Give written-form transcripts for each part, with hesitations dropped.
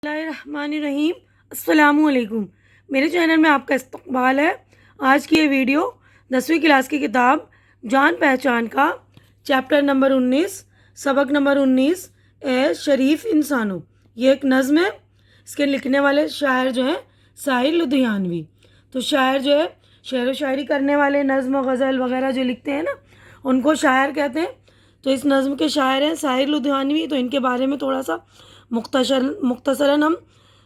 اللہ الرحمن الرحیم۔ السلام علیکم، میرے چینل میں آپ کا استقبال ہے۔ آج کی یہ ویڈیو 10ویں کلاس کی کتاب جان پہچان کا چیپٹر نمبر 19 سبق نمبر 19 اے شریف انسانوں، یہ ایک نظم ہے۔ اس کے لکھنے والے شاعر جو ہیں ساحر لدھیانوی۔ تو شاعر جو ہے شعر و شاعری کرنے والے، نظم و غزل وغیرہ جو لکھتے ہیں نا، ان کو شاعر کہتے ہیں۔ تو اس نظم کے شاعر ہیں ساحر لدھیانوی۔ تو ان کے بارے میں تھوڑا سا مختصراً ہم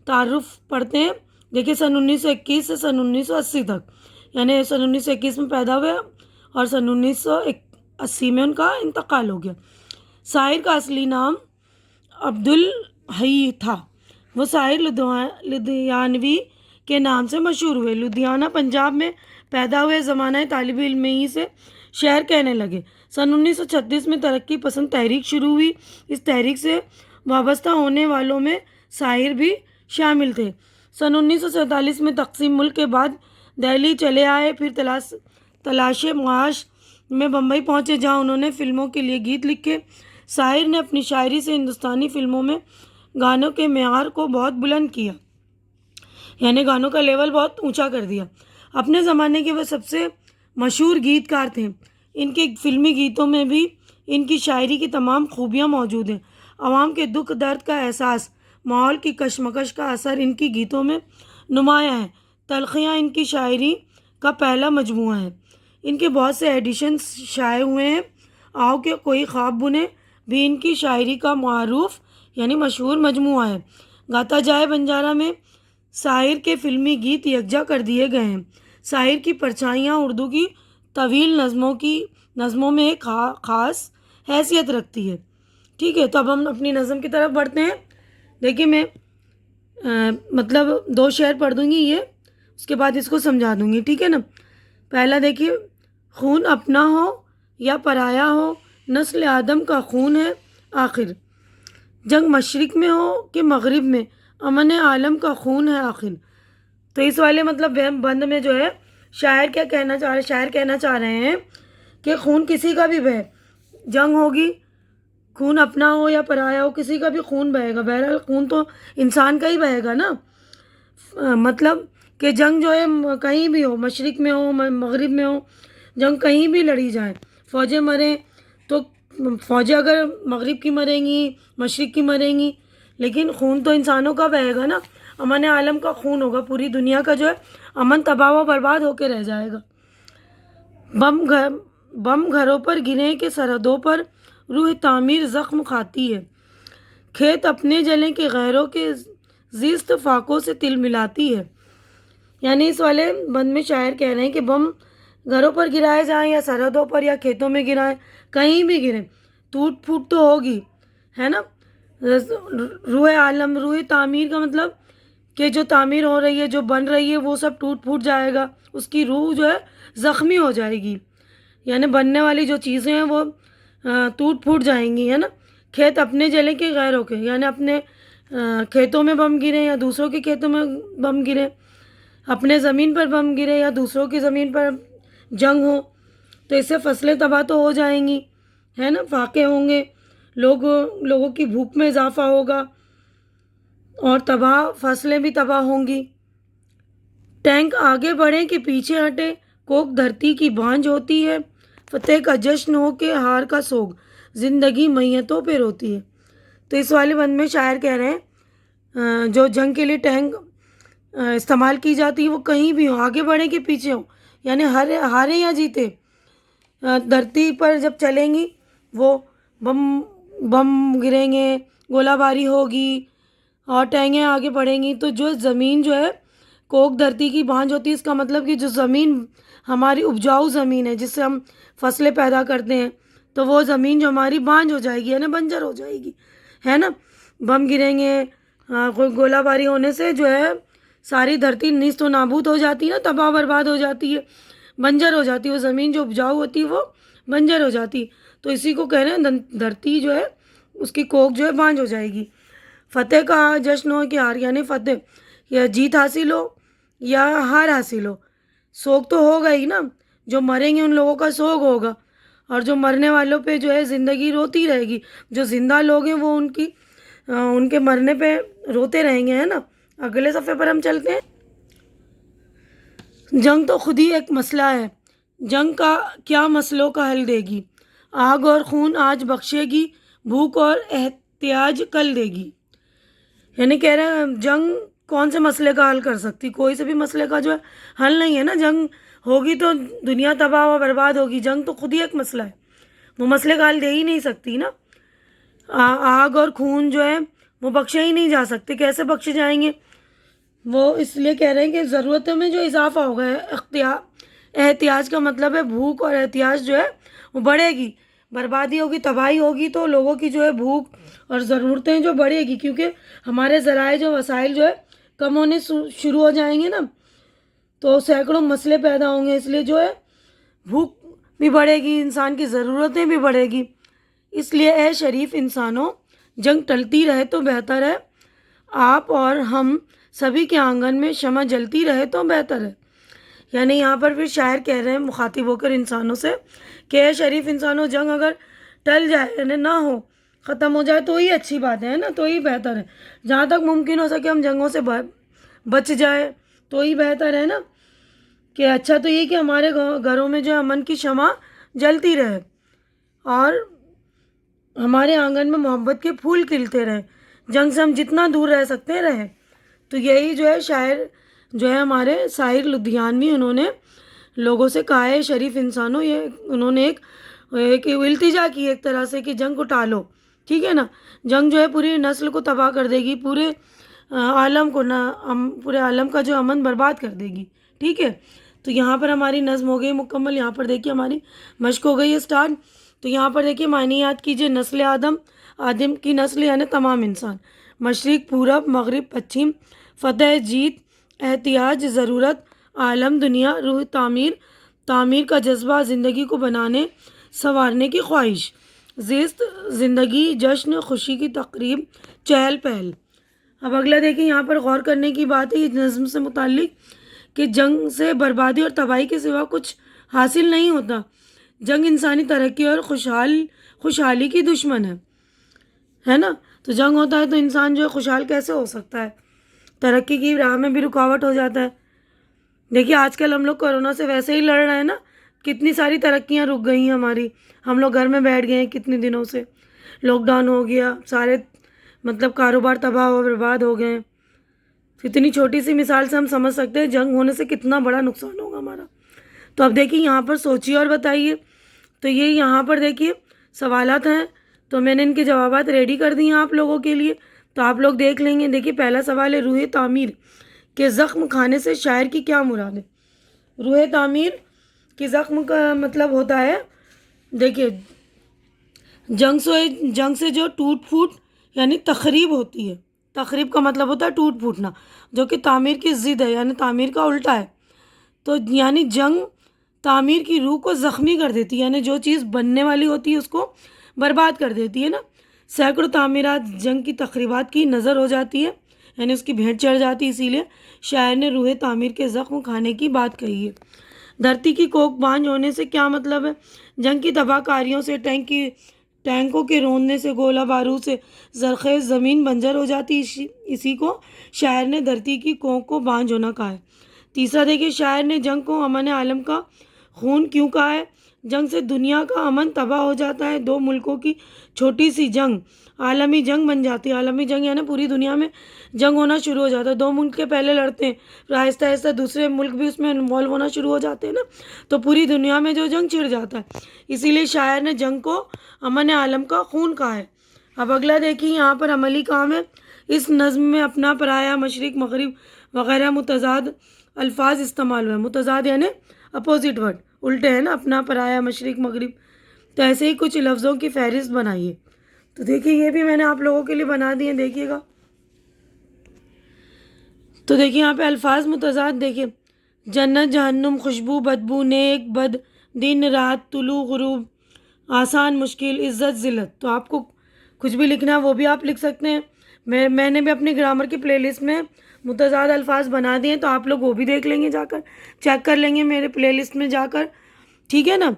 تعارف پڑھتے ہیں۔ دیکھیے، سن 1921 سے سن 1980 تک، یعنی سن 1921 میں پیدا ہوئے اور سن 1980 میں ان کا انتقال ہو گیا۔ ساحر کا اصلی نام عبدالحی تھا۔ وہ ساحر لدھیانوی کے نام سے مشہور ہوئے۔ لدھیانہ پنجاب میں پیدا ہوئے۔ زمانہ طالب علم ہی سے شعر کہنے لگے۔ سن 1936 میں ترقی پسند تحریک شروع ہوئی۔ اس تحریک سے وابستہ ہونے والوں میں ساحر بھی شامل تھے۔ سن 1947 میں تقسیم ملک کے بعد دہلی چلے آئے، پھر تلاش معاش میں بمبئی پہنچے، جہاں انہوں نے فلموں کے لیے گیت لکھے۔ ساحر نے اپنی شاعری سے ہندوستانی فلموں میں گانوں کے معیار کو بہت بلند کیا، یعنی گانوں کا لیول بہت اونچا کر دیا۔ اپنے زمانے کے وہ سب سے مشہور گیت کار تھے۔ ان کے فلمی گیتوں میں بھی ان کی شاعری کی تمام خوبیاں موجود ہیں۔ عوام کے دکھ درد کا احساس، ماحول کی کشمکش کا اثر ان کی گیتوں میں نمایاں ہے۔ تلخیاں ان کی شاعری کا پہلا مجموعہ ہے۔ ان کے بہت سے ایڈیشنز شائع ہوئے ہیں۔ آؤ کہ کوئی خواب بنے بھی ان کی شاعری کا معروف یعنی مشہور مجموعہ ہے۔ گاتا جائے بنجارہ میں ساحر کے فلمی گیت یکجا کر دیے گئے ہیں۔ ساحر کی پرچھائیاں اردو کی طویل نظموں میں ایک خاص حیثیت رکھتی ہے۔ ٹھیک ہے، تو اب ہم اپنی نظم کی طرف بڑھتے ہیں۔ دیکھیے، میں مطلب 2 شعر پڑھ دوں گی، یہ اس کے بعد اس کو سمجھا دوں گی، ٹھیک ہے نا۔ پہلا دیکھیے، خون اپنا ہو یا پرایا ہو، نسل آدم کا خون ہے آخر۔ جنگ مشرق میں ہو کہ مغرب میں، امن عالم کا خون ہے آخر۔ تو اس والے مطلب بند میں جو ہے شاعر کہنا چاہ رہے ہیں کہ خون کسی کا بھی بہے، جنگ ہوگی، خون اپنا ہو یا پرایا ہو، کسی کا بھی خون بہے گا۔ بہرحال خون تو انسان کا ہی بہے گا نا۔ مطلب کہ جنگ جو ہے کہیں بھی ہو، مشرق میں ہو مغرب میں ہو، جنگ کہیں بھی لڑی جائے، فوجیں مریں تو فوجیں اگر مغرب کی مریں گی، مشرق کی مریں گی، لیکن خون تو انسانوں کا بہے گا نا۔ امن عالم کا خون ہوگا، پوری دنیا کا جو ہے امن تباہ و برباد ہو کے رہ جائے گا۔ بم گھروں پر گریں کہ سرحدوں پر روح تعمیر زخم کھاتی ہے۔ کھیت اپنے جلیں کہ غیروں کے زیست فاقوں سے تل ملاتی ہے۔ یعنی اس والے بند میں شاعر کہہ رہے ہیں کہ بم گھروں پر گرائے جائیں یا سرحدوں پر یا کھیتوں میں گرائیں، کہیں بھی گریں، ٹوٹ پھوٹ تو ہوگی، ہے نا۔ روح عالم، روح تعمیر کا مطلب کہ جو تعمیر ہو رہی ہے، جو بن رہی ہے، وہ سب ٹوٹ پھوٹ جائے گا، اس کی روح جو ہے زخمی ہو جائے گی، یعنی بننے والی جو چیزیں ہیں وہ ٹوٹ پھوٹ جائیں گی، ہے نا۔ کھیت اپنے جلیں کہ غیروں کے، یعنی اپنے کھیتوں میں بم گرے یا دوسروں کے کھیتوں میں بم گرے، اپنے زمین پر بم گرے یا دوسروں کی زمین پر جنگ ہو، تو اس سے فصلیں تباہ تو ہو جائیں گی، ہے نا، فاقے ہوں گے، لوگوں کی بھوک میں اضافہ ہوگا اور فصلیں بھی تباہ ہوں گی۔ ٹینک آگے بڑھیں کہ پیچھے ہٹے، کوک دھرتی کی بانجھ ہوتی ہے، فتح کا جشن ہو کہ ہار کا سوگ، زندگی میتوں پہ روتی ہے۔ تو اس والے بند میں شاعر کہہ رہے ہیں جو جنگ کے لیے ٹینک استعمال کی جاتی ہے وہ کہیں بھی ہو، آگے بڑھیں کہ پیچھے ہو، یعنی ہارے یا جیتے، دھرتی پر جب چلیں گی وہ بم گریں گے، گولہ باری ہوگی اور ٹینگیں آگے بڑھیں گی، تو جو زمین جو ہے کوک دھرتی کی بانجھ ہوتی ہے، اس کا مطلب کہ جو زمین ہماری اپجاؤ زمین ہے جس سے ہم فصلیں پیدا کرتے ہیں، تو وہ زمین جو ہماری بانجھ ہو جائے گی، یعنی بنجر ہو جائے گی، ہے نا۔ بم گریں گے، گولہ باری ہونے سے جو ہے ساری دھرتی نیست و نابود ہو جاتی ہے نا، تباہ برباد ہو جاتی ہے، بنجر ہو جاتی ہے، وہ زمین جو اپجاؤ ہوتی ہے وہ بنجر ہو جاتی ہے۔ تو اسی کو کہہ رہے ہیں دھرتی جو ہے اس کی کوک جو ہے بانجھ ہو جائے گی۔ فتح کا جشن ہو کہ ہار، یعنی فتح یا جیت حاصل ہو یا ہار حاصل ہو، سوگ تو ہوگا ہی نا، جو مریں گے ان لوگوں کا سوگ ہوگا، اور جو مرنے والوں پہ جو ہے زندگی روتی رہے گی، جو زندہ لوگ ہیں وہ ان کے مرنے پہ روتے رہیں گے، ہے نا. اگلے صفحے پر ہم چلتے ہیں. جنگ تو خود ہی ایک مسئلہ ہے. جنگ کا کیا مسئلوں کا حل دے گی؟ آگ اور خون آج بخشے گی، بھوک اور احتیاج کل دے گی. یعنی کہہ رہے ہیں جنگ کون سے مسئلے کا حل کر سکتی؟ کوئی سے بھی مسئلے کا جو ہے حل نہیں ہے نا. جنگ ہوگی تو دنیا تباہ و برباد ہوگی. جنگ تو خود ہی ایک مسئلہ ہے، وہ مسئلے کا حل دے ہی نہیں سکتی نا. آگ اور خون جو ہے وہ بخشے ہی نہیں جا سکتے. کیسے بخشے جائیں گے؟ وہ اس لیے کہہ رہے ہیں کہ ضرورتوں میں جو اضافہ ہوگا ہے، احتیاج کا مطلب ہے بھوک اور احتیاج جو ہے وہ بڑھے گی. بربادی ہوگی، تباہی ہوگی تو لوگوں کی جو ہے بھوک اور ضرورتیں جو بڑھے گی، کیونکہ ہمارے ذرائع جو وسائل جو ہے کم ہونے شروع ہو جائیں گے نا، تو سینکڑوں مسئلے پیدا ہوں گے. اس لیے جو ہے بھوک بھی بڑھے گی، انسان کی ضرورتیں بھی بڑھے گی. اس لیے اے شریف انسانوں، جنگ ٹلتی رہے تو بہتر ہے. آپ اور ہم سبھی کے آنگن میں شمع جلتی رہے تو بہتر ہے. یعنی یہاں پر پھر شاعر کہہ رہے ہیں مخاطب ہو کر انسانوں سے کہ اے شریف انسانوں، جنگ اگر ٹل جائے یعنی نہ ہو، ختم ہو جائے تو ہی اچھی بات ہے نا، تو ہی بہتر ہے. جہاں تک ممکن ہو سکے ہم جنگوں سے بچ جائے تو ہی بہتر ہے نا. کہ اچھا تو یہ کہ ہمارے گھروں میں جو امن کی شمع جلتی رہے اور ہمارے آنگن میں محبت کے پھول کھلتے رہیں. جنگ سے ہم جتنا دور رہ سکتے ہیں رہیں. تو یہی جو ہے شاعر جو ہے ہمارے ساحر لدھیانوی، انہوں نے لوگوں سے کہا ہے شریف انسانوں، یہ انہوں نے ایک التجا کی ایک طرح سے کہ جنگ کو ٹالو. ٹھیک ہے نا. جنگ جو ہے پوری نسل کو تباہ کر دے گی، پورے عالم کو پورے عالم کا جو امن برباد کر دے گی. ٹھیک ہے. تو یہاں پر ہماری نظم ہو گئی مکمل. یہاں پر دیکھیے ہماری مشق ہو گئی ہے اسٹارٹ. تو یہاں پر دیکھیے معنی یاد کیجیے. نسل آدم کی نسل یعنی تمام انسان. مشرق، پورب، مغرب، پچھم. فتح، جیت. احتیاج، ضرورت. عالم، دنیا. روح، تعمیر کا جذبہ، زندگی کو بنانے سنوارنے کی خواہش. زیست، زندگی، جشن، خوشی کی تقریب، چہل پہل. اب اگلا دیکھیں. یہاں پر غور کرنے کی بات ہے یہ نظم سے متعلق کہ جنگ سے بربادی اور تباہی کے سوا کچھ حاصل نہیں ہوتا. جنگ انسانی ترقی اور خوشحالی کی دشمن ہے نا. تو جنگ ہوتا ہے تو انسان جو ہے خوشحال کیسے ہو سکتا ہے؟ ترقی کی راہ میں بھی رکاوٹ ہو جاتا ہے. دیکھیے آج کل ہم لوگ کورونا سے ویسے ہی لڑ رہے ہیں نا. کتنی ساری ترقیاں رک گئی ہیں ہماری. ہم لوگ گھر میں بیٹھ گئے ہیں کتنے دنوں سے. لاک ڈاؤن ہو گیا، سارے مطلب کاروبار تباہ و برباد ہو گئے ہیں. اتنی چھوٹی سی مثال سے ہم سمجھ سکتے ہیں جنگ ہونے سے کتنا بڑا نقصان ہوگا ہمارا. تو اب دیکھیے یہاں پر سوچیے اور بتائیے. تو یہ یہاں پر دیکھیے سوالات ہیں، تو میں نے ان کے جوابات ریڈی کر دی ہیں آپ لوگوں کے لیے، تو آپ لوگ دیکھ لیں گے. دیکھیے پہلا سوال ہے روح تعمیر کے زخم کھانے سے شاعر کی کیا مراد ہے؟ روح تعمیر کے زخم کا مطلب ہوتا ہے، دیکھیے جنگ سے جو ٹوٹ پھوٹ یعنی تخریب ہوتی ہے. تخریب کا مطلب ہوتا ہے ٹوٹ پھوٹنا، جو کہ تعمیر کی ضد ہے یعنی تعمیر کا الٹا ہے. تو یعنی جنگ تعمیر کی روح کو زخمی کر دیتی ہے، یعنی جو چیز بننے والی ہوتی ہے اس کو برباد کر دیتی ہے نا. سینکڑوں تعمیرات جنگ کی تخریبات کی نظر ہو جاتی ہے، یعنی اس کی بھیٹ چڑھ جاتی ہے. اسی لیے شاعر نے روح تعمیر کے زخم کھانے کی بات کہی ہے. دھرتی کی کوک بانجھ ہونے سے کیا مطلب ہے؟ جنگ کی تباہ کاریوں سے، ٹینکوں کے روندنے سے، گولہ بارود سے زرخیز زمین بنجر ہو جاتی. اسی کو شاعر نے دھرتی کی کوک کو بانجھ ہونا کہا ہے. تیسرا دیکھیے شاعر نے جنگ کو امن عالم کا خون کیوں کہا ہے؟ جنگ سے دنیا کا امن تباہ ہو جاتا ہے. دو ملکوں کی چھوٹی سی جنگ عالمی جنگ بن جاتی ہے. عالمی جنگ یعنی پوری دنیا میں جنگ ہونا شروع ہو جاتا ہے. دو ملک کے پہلے لڑتے ہیں، پھر آہستہ آہستہ دوسرے ملک بھی اس میں انوالو ہونا شروع ہو جاتے ہیں نا. تو پوری دنیا میں جو جنگ چھڑ جاتا ہے. اسی لیے شاعر نے جنگ کو امن عالم کا خون کہا ہے. اب اگلا دیکھیے یہاں پر عملی کام ہے. اس نظم میں اپنا پرایا، مشرق، مغرب وغیرہ متضاد الفاظ استعمال ہوئے. متضاد یعنی اپوزٹ ورڈ، الٹے ہیں نا، اپنا پرایا، مشرق، مغرب. تو ایسے ہی کچھ لفظوں کی فہرست بنائیے. تو دیکھیے یہ بھی میں نے آپ لوگوں کے لیے بنا دی ہیں، دیکھیے گا. تو دیکھیے یہاں پہ الفاظ متضاد دیکھیے: جنت، جہنم، خوشبو، بدبو، نیک، بد، دن، رات، طلوع، غروب، آسان، مشکل، عزت، ذلت. تو آپ کو کچھ بھی لکھنا ہے وہ بھی آپ لکھ سکتے ہیں. میں نے بھی اپنی گرامر کی پلے لسٹ میں متضاد الفاظ بنا دیے ہیں، تو آپ لوگ وہ بھی دیکھ لیں گے، جا کر چیک کر لیں گے میرے پلے لسٹ میں جا کر. ٹھیک ہے نا.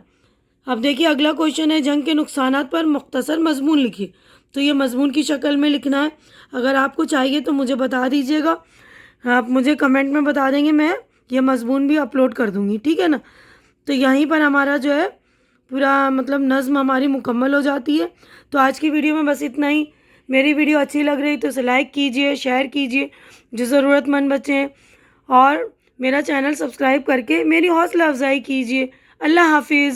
اب دیکھیے اگلا کویشچن ہے جنگ کے نقصانات پر مختصر مضمون لکھیے. تو یہ مضمون کی شکل میں لکھنا ہے. اگر آپ کو چاہیے تو مجھے بتا دیجیے گا، آپ مجھے کمنٹ میں بتا دیں گے، میں یہ مضمون بھی اپلوڈ کر دوں گی، ٹھیک ہے نا. تو یہیں پر ہمارا جو ہے پورا مطلب نظم ہماری مکمل ہو جاتی ہے. تو آج کی ویڈیو میں بس اتنا ہی. میری ویڈیو اچھی لگ رہی تو اسے لائک کیجئے، شیئر کیجئے جو ضرورت مند بچے ہیں، اور میرا چینل سبسکرائب کر کے میری حوصلہ افزائی کیجئے. اللہ حافظ.